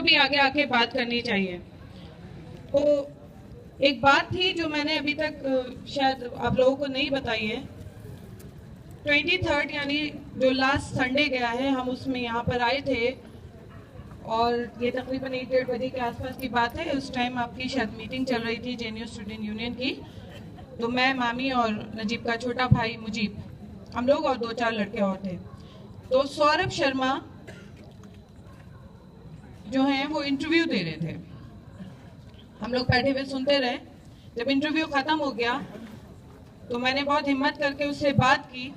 भी आगे आके बात करनी चाहिए। तो एक बात थी जो मैंने अभी तक शायद आप लोगों को नहीं बताई है। 23 यानी जो लास्ट संडे गया है, हम उसमें यहाँ पर आए थे और ये तकरीबन 1-1:30 बजे के आसपास की बात है। उस टाइम आपकी शायद मीटिंग चल रही थी जेएनयू स्टूडेंट यूनियन की। तो मैं, मामी और नजीब का छोटा भाई मुजीब, हम लोग और 2-4 लड़के और थे। तो सौरभ शर्मा जो हैं वो इंटरव्यू दे रहे थे। हम लोग बैठे हुए सुनते रहे। जब इंटरव्यू खत्म हो गया तो मैंने बहुत हिम्मत करके उससे बात की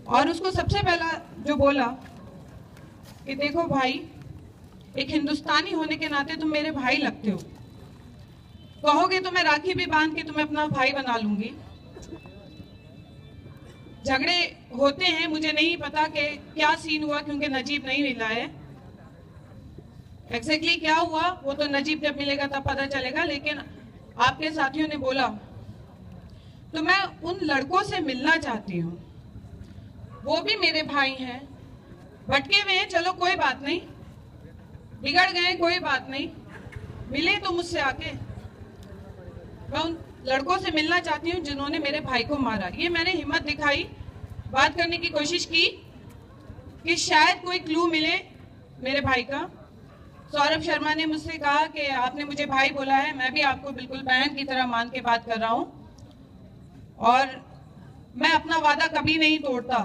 और उसको सबसे पहला जो बोला कि देखो भाई, एक हिंदुस्तानी होने के नाते तुम मेरे भाई लगते हो, कहोगे तो मैं राखी भी बांध के तुम्हें अपना भाई बना लूंगी। झगड़े होते हैं, मुझे नहीं पता कि क्या सीन हुआ क्योंकि नजीब नहीं मिला है। एग्जैक्टली क्या हुआ वो तो नजीब जब मिलेगा तब पता चलेगा, लेकिन आपके साथियों ने बोला तो मैं उन लड़कों से मिलना चाहती हूँ। वो भी मेरे भाई हैं, भटके हुए हैं, चलो कोई बात नहीं, बिगड़ गए कोई बात नहीं, मिले तो मुझसे आके। मैं उन लड़कों से मिलना चाहती हूँ जिन्होंने मेरे भाई को मारा। ये मैंने हिम्मत दिखाई, बात करने की कोशिश की कि शायद कोई क्लू मिले मेरे भाई का। सौरभ शर्मा ने मुझसे कहा कि आपने मुझे भाई बोला है, मैं भी आपको बिल्कुल बहन की तरह मान के बात कर रहा हूँ और मैं अपना वादा कभी नहीं तोड़ता।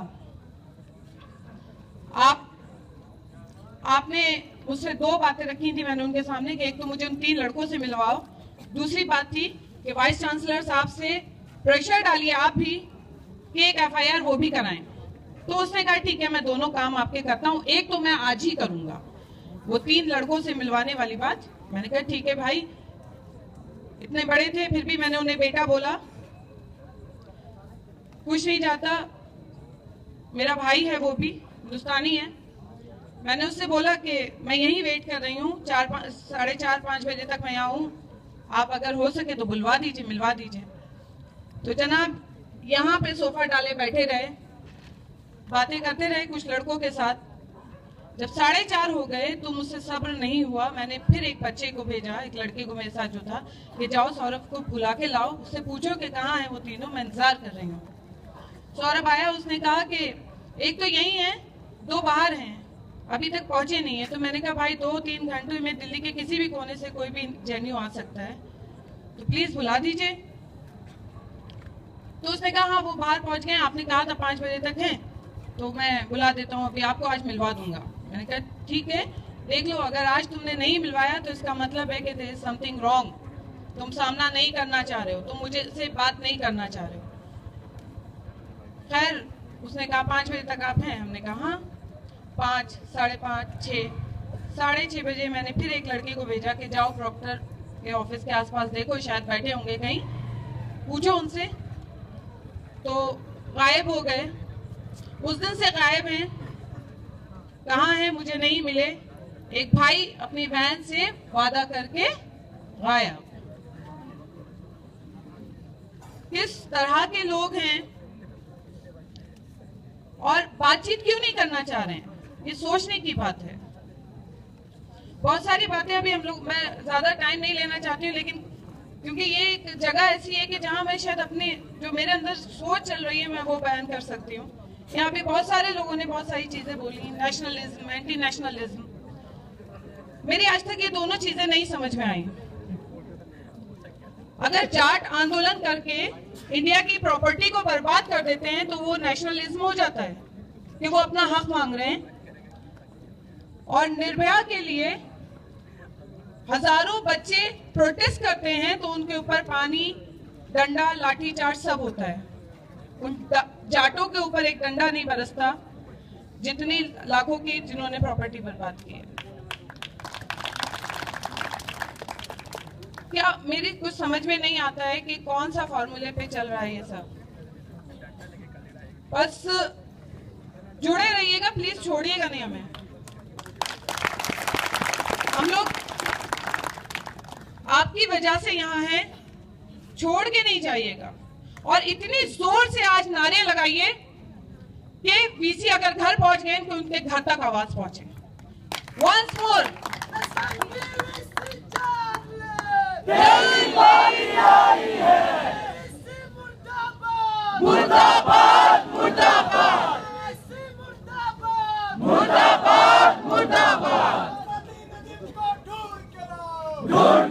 आपने मुझसे 2 बातें रखी थी मैंने उनके सामने कि एक तो मुझे उन 3 लड़कों से मिलवाओ, दूसरी बात थी कि वाइस चांसलर साहब से प्रेशर डालिए आप भी कि एक एफआईआर वो भी कराएं। तो उसने कहा ठीक है, मैं दोनों काम आपके करता हूं, एक तो मैं आज ही करूंगा। वो 3 लड़कों से मिलवाने वाली बात, मैंने कहा ठीक है भाई। इतने बड़े थे फिर भी मैंने उन्हें बेटा बोला। कुछ नहीं जाता, मेरा भाई है, वो भी हिंदुस्तानी है। मैंने उससे बोला कि मैं यहीं वेट कर रही हूँ, 4-5 बजे तक मैं यहाँ हूँ, आप अगर हो सके तो बुलवा दीजिए, मिलवा दीजिए। तो जनाब यहाँ पे सोफा डाले बैठे रहे, बातें करते रहे कुछ लड़कों के साथ। जब 4:30 हो गए तो मुझसे सब्र नहीं हुआ। मैंने फिर एक बच्चे को भेजा, एक लड़के को मेरे साथ जो था, कि जाओ सौरभ को बुला के लाओ, उससे पूछो कि कहाँ है वो तीनों, मैं इंतजार कर रही हूँ। सौरभ आया, उसने कहा कि एक तो यही है, 2 बाहर हैं, अभी तक पहुंचे नहीं है। तो मैंने कहा भाई 2-3 घंटे में दिल्ली के किसी भी कोने से कोई भी जेएनयू आ सकता है, तो प्लीज बुला दीजिए। तो उसने कहा हाँ वो बाहर पहुंच गए, आपने कहा था 5 बजे तक है, तो मैं बुला देता हूँ, अभी आपको आज मिलवा दूंगा। मैंने कहा ठीक है, देख लो, अगर आज तुमने नहीं मिलवाया तो इसका मतलब है कि देयर इज समथिंग रॉन्ग, तुम सामना नहीं करना चाह रहे हो, तुम मुझे से बात नहीं करना चाह रहे हो। खैर उसने कहा 5 बजे तक आप हैं, हमने कहा हाँ। 5, 5:30, 6, 6:30 बजे मैंने फिर एक लड़के को भेजा कि जाओ प्रॉक्टर के ऑफिस के आसपास देखो, शायद बैठे होंगे कहीं, पूछो उनसे। तो गायब हो गए, उस दिन से गायब हैं, कहाँ हैं मुझे नहीं मिले। एक भाई अपनी बहन से वादा करके गायब। किस तरह के लोग हैं और बातचीत क्यों नहीं करना चाह रहे हैं, ये सोचने की बात है। बहुत सारी बातें अभी हम लोग, मैं ज्यादा टाइम नहीं लेना चाहती हूँ, लेकिन क्योंकि ये एक जगह ऐसी है कि जहां मैं शायद अपने जो मेरे अंदर सोच चल रही है मैं वो बयान कर सकती हूँ। यहाँ पे बहुत सारे लोगों ने बहुत सारी चीजें बोली, नेशनलिज्म, एंटी नेशनलिज्म। मेरी आज तक ये दोनों चीजें नहीं समझ में आई। अगर जाट आंदोलन करके इंडिया की प्रॉपर्टी को बर्बाद कर देते हैं तो वो नेशनलिज्म हो जाता है कि वो अपना हक मांग रहे हैं। और निर्भया के लिए हजारों बच्चे प्रोटेस्ट करते हैं तो उनके ऊपर पानी, डंडा, लाठीचार्ज सब होता है। उन जाटों के ऊपर एक डंडा नहीं बरसता जितनी लाखों की जिन्होंने प्रॉपर्टी बर्बाद की है। क्या मेरी कुछ समझ में नहीं आता है कि कौन सा फॉर्मूले पे चल रहा है ये सब। बस जुड़े रहिएगा प्लीज, छोड़िएगा नहीं हमें। हम लोग आपकी वजह से यहाँ हैं, छोड़ के नहीं जाइएगा। और इतनी जोर से आज नारे लगाइए कि वीसी अगर घर पहुंच गए तो उनके घर तक आवाज पहुंचे। वंस मोर मुर्दाबाद मुर्दाबाद मुर्दाबाद मुर्दाबाद ढूंढ